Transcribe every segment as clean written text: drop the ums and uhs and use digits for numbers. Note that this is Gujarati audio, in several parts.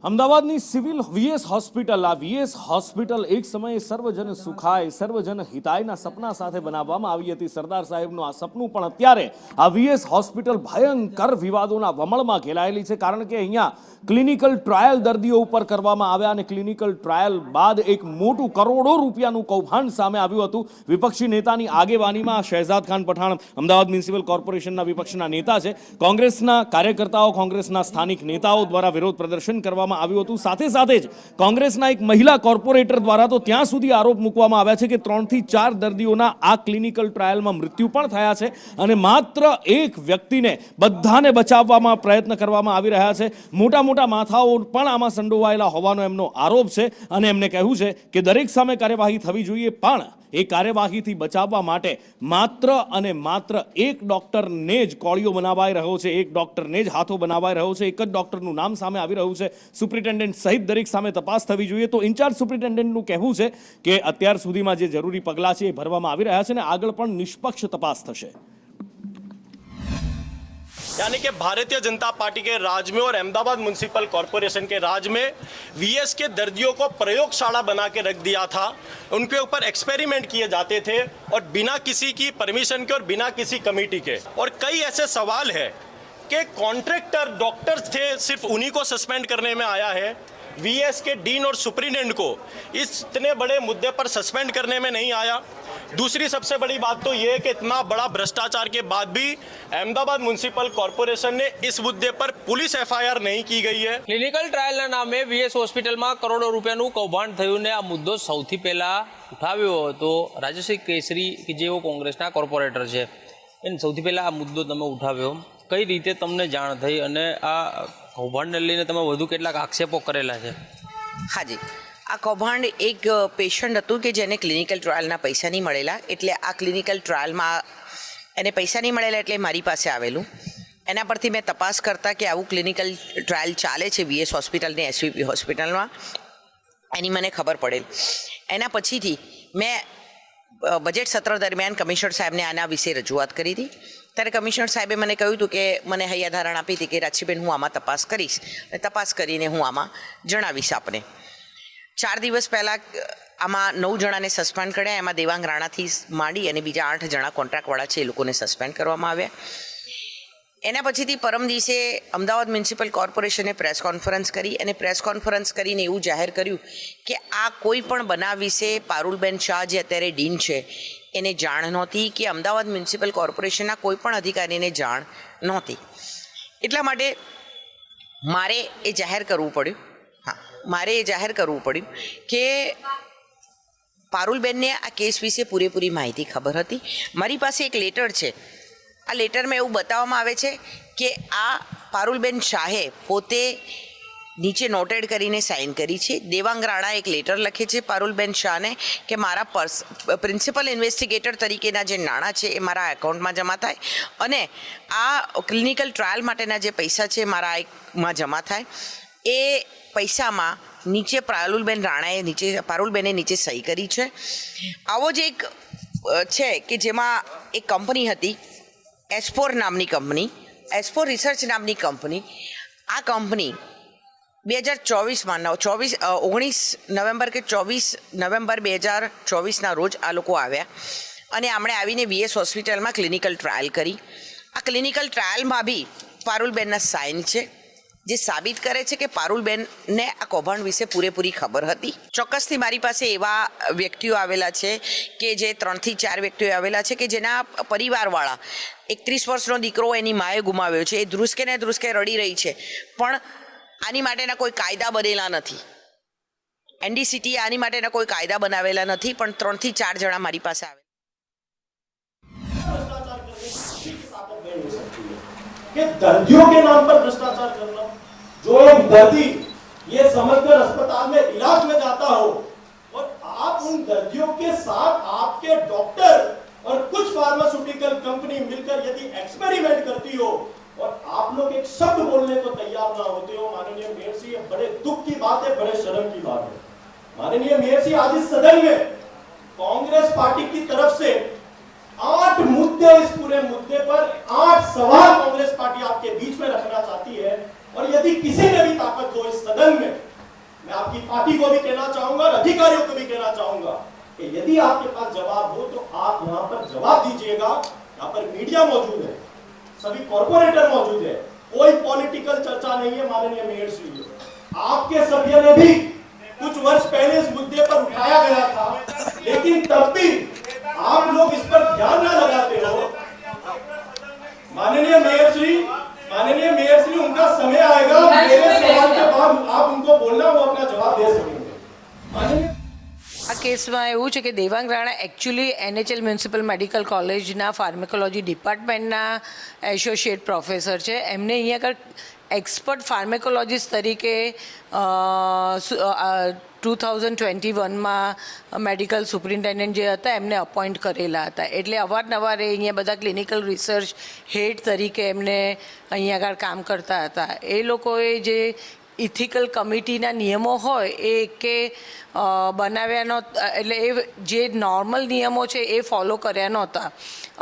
અમદાવાદની સિવિલ વીએસ હોસ્પિટલ હોસ્પિટલ એક સમયે સર્વજન સુખાય સર્વજન હિતાયના સપના સાથે બનાવવામાં આવી હતી. સરદાર સાહેબનું આ સપનું પણ અત્યારે આ વીએસ હોસ્પિટલ ભયંકર વિવાદોના વમળમાં ઘેરાયેલી છે, કારણ કે અહીંયા ક્લિનિકલ ટ્રાયલ દર્દીઓ ઉપર કરવામાં આવ્યા અને ક્લિનિકલ ટ્રાયલ બાદ એક મોટું કરોડો રૂપિયાનું કૌભાંડ સામે આવ્યું હતું. વિપક્ષી નેતાની આગેવાનીમાં શહેજાદ ખાન પઠાણ અમદાવાદ મ્યુનિસિપલ કોર્પોરેશનના વિપક્ષના નેતા છે. કોંગ્રેસના કાર્યકર્તાઓ, કોંગ્રેસના સ્થાનિક નેતાઓ દ્વારા વિરોધ પ્રદર્શન કરવામાં આવ્યું હતું. સાથે સાથે જ કોંગ્રેસના એક મહિલા કોર્પોરેટર દ્વારા તો ત્યાં સુધી આરોપ મૂકવામાં આવ્યા છે કે 3 થી 4 દર્દીઓના આ ક્લિનિકલ ટ્રાયલમાં મૃત્યુ પણ થયા છે અને માત્ર એક વ્યક્તિને બધાને બચાવવામાં પ્રયત્ન કરવામાં આવી રહ્યા છે. મોટા મોટા માથાઓ પણ આમાં સંડોવાયેલા હોવાનો એમનો આરોપ છે અને એમને કહેવું છે કે દરેક સામે કાર્યવાહી થવી જોઈએ, પણ એ કાર્યવાહીથી બચાવવા માટે માત્ર અને માત્ર એક ડોક્ટરને જ કોળીઓ બનાવાઈ રહ્યો છે, એક ડોક્ટરને જ હાથો બનાવાઈ રહ્યો છે, એક જ ડોક્ટરનું નામ સામે આવી રહ્યું છે. સુપ્રિન્ટેન્ડન્ટ સહિત દરેક સામે તપાસ થવી જોઈએ. તો ઇન્ચાર્જ સુપ્રિન્ટેન્ડન્ટનું કહેવું છે કે અત્યાર સુધીમાં જે જરૂરી પગલાં છે એ ભરવામાં આવી રહ્યા છે અને આગળ પણ નિષ્પક્ષ તપાસ થશે. यानी कि भारतीय जनता पार्टी के राज में और अहमदाबाद म्यूनसिपल कॉरपोरेशन के राज में वीएस के दर्दियों को प्रयोगशाला बना के रख दिया था. उनके ऊपर एक्सपेरिमेंट किए जाते थे और बिना किसी की परमिशन के और बिना किसी कमेटी के. और कई ऐसे सवाल है कि कॉन्ट्रैक्टर डॉक्टर्स थे, सिर्फ उन्हीं को सस्पेंड करने में आया है. वीएस के डीन और सुप्रिटेंडेंट को इस इतने बड़े मुद्दे पर सस्पेंड करने में नहीं आया. दूसरी सबसे बड़ी बात तो ये है कि इतना बड़ा भ्रष्टाचार के बाद भी अहमदाबाद म्यूनसिपल कॉर्पोरेशन ने इस मुद्दे पर पुलिस एफआईआर नहीं की गई है. क्लिनिकल ट्रायलના નામે વીએસ હોસ્પિટલમાં કરોડો રૂપિયાનું કૌભાંડ થયું ને આ મુદ્દો સૌથી પહેલા ઉઠાવ્યો હતો રાજેશ કેસરી કે જેઓ કોંગ્રેસના કોર્પોરેટર છે. એને સૌથી પહેલા આ મુદ્દો તમે ઉઠાવ્યો, કઈ રીતે તમને જાણ થઈ અને આ કૌભાંડને લઈને તમે વધુ કેટલાક આક્ષેપો કરેલા છે? હાજી, આ કૌભાંડ એક પેશન્ટ હતું કે જેને ક્લિનિકલ ટ્રાયલના પૈસા નહીં મળેલા, એટલે આ ક્લિનિકલ ટ્રાયલમાં એને પૈસા નહીં મળેલા એટલે મારી પાસે આવેલું. એના પરથી મેં તપાસ કરતાં કે આવું ક્લિનિકલ ટ્રાયલ ચાલે છે વીએસ હોસ્પિટલની એસવીપી હોસ્પિટલમાં, એની મને ખબર પડેલ. એના પછીથી મેં બજેટ સત્ર દરમિયાન કમિશનર સાહેબને આના વિશે રજૂઆત કરી હતી. ત્યારે કમિશનર સાહેબે મને કહ્યું હતું કે મને હૈયાધારણ આપી હતી કે રાશિબેન હું આમાં તપાસ કરીશ અને તપાસ કરીને હું આમાં જણાવીશ આપને. 4 દિવસ પહેલાં આમાં 9 જણાને સસ્પેન્ડ કર્યા. એમાં દેવાંગ રાણાથી માંડી અને બીજા 8 જણા કોન્ટ્રાક્ટવાળા છે એ લોકોને સસ્પેન્ડ કરવામાં આવ્યા. એના પછીથી પરમ દિવસે અમદાવાદ મ્યુનિસિપલ કોર્પોરેશને પ્રેસ કોન્ફરન્સ કરી અને પ્રેસ કોન્ફરન્સ કરીને એવું જાહેર કર્યું કે આ કોઈ પણ બનાવ વિશે પારુલબેન શાહ જે અત્યારે ડીન છે એને જાણ નહોતી, કે અમદાવાદ મ્યુનિસિપલ કોર્પોરેશનના કોઈ પણ અધિકારીને જાણ નહોતી. એટલા માટે મારે એ જાહેર કરવું પડ્યું કે પારુલબેનને આ કેસ વિશે પૂરેપૂરી માહિતી ખબર હતી. મારી પાસે એક લેટર છે. આ લેટરમાં એવું બતાવવામાં આવે છે કે આ પારુલબેન શાહે પોતે નીચે નોટેડ કરીને સાઇન કરી છે. દેવાંગ રાણા એક લેટર લખે છે પારુલબેન શાહને કે મારા પ્રિન્સિપલ ઇન્વેસ્ટિગેટર તરીકેના જે નાણાં છે એ મારા એકાઉન્ટમાં જમા થાય અને આ ક્લિનિકલ ટ્રાયલ માટેના જે પૈસા છે મારા એકમાં જમા થાય. એ પૈસામાં નીચે પારુલબેને નીચે સહી કરી છે. આવો જ એક છે કે જેમાં એક કંપની હતી એસ્પોર નામની કંપની, એસ્પોર રિસર્ચ નામની કંપની. આ કંપની 19 નવેમ્બર કે 24 નવેમ્બર 2024ના રોજ આ લોકો આવ્યા અને આમણે આવીને વીએસ હોસ્પિટલમાં ક્લિનિકલ ટ્રાયલ કરી. આ ક્લિનિકલ ટ્રાયલમાં બી પારુલબેનના સાઇન છે, જે સાબિત કરે છે કે પારુલબેનને આ કૌભાંડ વિશે પૂરેપૂરી ખબર હતી. ચોક્કસથી મારી પાસે એવા વ્યક્તિઓ આવેલા છે કે જે 3 થી 4 વ્યક્તિઓ આવેલા છે કે જેના પરિવારવાળા 31 વર્ષનો દીકરો એની માએ ગુમાવ્યો છે. એ ધ્રુસકે ને ધ્રુસકે રડી રહી છે, પણ આની માટેના કોઈ કાયદા બનેલા નથી. એનડીસીટી આની માટેના કોઈ કાયદા બનાવેલા નથી, પણ 3 થી 4 જણા મારી પાસે આવે. कि दर्दियों के नाम पर भ्रष्टाचार करना, जो एक दर्दी ये समझकर अस्पताल में इलाज में जाता हो और आप उन दर्दियों के साथ आपके डॉक्टर और कुछ फार्मास्यूटिकल कंपनी मिलकर यदि एक्सपेरिमेंट करती हो और आप लोग एक शब्द बोलने को तैयार ना होते हो, माननीय मेयर जी, ये बड़े दुख की बात है, बड़े शर्म की बात है. माननीय मेयर जी, आज इस सदन में कांग्रेस पार्टी की तरफ से 8 मुद्दे, इस पूरे मुद्दे पर 8 सवाल कांग्रेस पार्टी आपके बीच में रखना चाहती है. और यदि किसी ने भी ताकत हो इस सदन में आपकी पार्टी को भी कहना चाहूंगा और अधिकारियों को भी कहना चाहूंगा कि यदि आपके पास जवाब हो तो आप यहाँ पर जवाब दीजिएगा। यहाँ पर मीडिया मौजूद है, सभी कॉर्पोरेटर मौजूद है, कोई पॉलिटिकल चर्चा नहीं है। माननीय मेयर श्री, आपके सभ्य ने भी कुछ वर्ष पहले इस मुद्दे पर उठाया गया था, लेकिन तब भी आप लोग इस पर ध्यान न लगाते हो। माननीय मेयर श्री, उनका समय आएगा, मेरे सवाल के बाद आप उनको बोलना, वो अपना जवाब दे सकेंगे। माननीय આ કેસમાં એવું છે કે Devang Rana actually NHL municipal medical કોલેજના ફાર્મેકોલોજી ડિપાર્ટમેન્ટના એસોસિએટ પ્રોફેસર છે. એમને અહીંયા આગળ એક્સપર્ટ ફાર્મેકોલોજીસ્ટ તરીકે 2021માં મેડિકલ સુપ્રિન્ટેન્ડન્ટ જે હતા એમને અપોઇન્ટ કરેલા હતા. એટલે અવારનવાર એ અહીંયા બધા ક્લિનિકલ રિસર્ચ હેડ તરીકે એમને અહીંયા આગળ કામ કરતા હતા. એ લોકોએ જે ઇથિકલ કમિટીના નિયમો હોય એ કે બનાવ્યા નહોતા, એટલે એ જે નોર્મલ નિયમો છે એ ફોલો કર્યા નહોતા.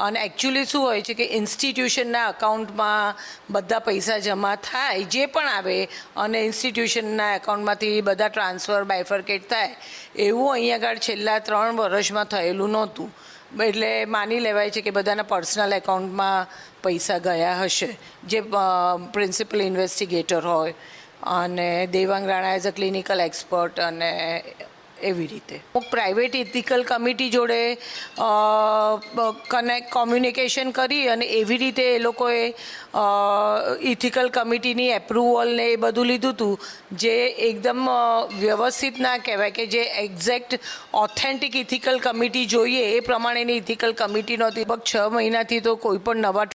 અને એકચ્યુઅલી શું હોય છે કે ઇન્સ્ટિટ્યુશનના અકાઉન્ટમાં બધા પૈસા જમા થાય જે પણ આવે અને ઇન્સ્ટિટ્યુશનના એકાઉન્ટમાંથી બધા ટ્રાન્સફર બાયફર્કેટ થાય એવું અહીંયા આગળ છેલ્લા 3 વર્ષમાં થયેલું નહોતું. એટલે માની લેવાય છે કે બધાના પર્સનલ એકાઉન્ટમાં પૈસા ગયા હશે, જે પ્રિન્સિપલ ઇન્વેસ્ટિગેટર હોય અને Devang Rana as a clinical expert અને એવી રીતે પ્રાઇવેટ ઇથિકલ કમિટી જોડે કોમ્યુનિકેશન કરી અને એવી રીતે એ લોકોએ ઇથિકલ કમિટીની એપ્રુવલ ને એ બધું લીધું હતું, જે એકદમ વ્યવસ્થિત ના કહેવાય કે જે એક્ઝેક્ટ ઓથેન્ટિક ઇથિકલ કમિટી જોઈએ એ પ્રમાણેની ઇથિકલ કમિટી નહોતી. લગભગ 6 મહિનાથી તો કોઈ પણ નવા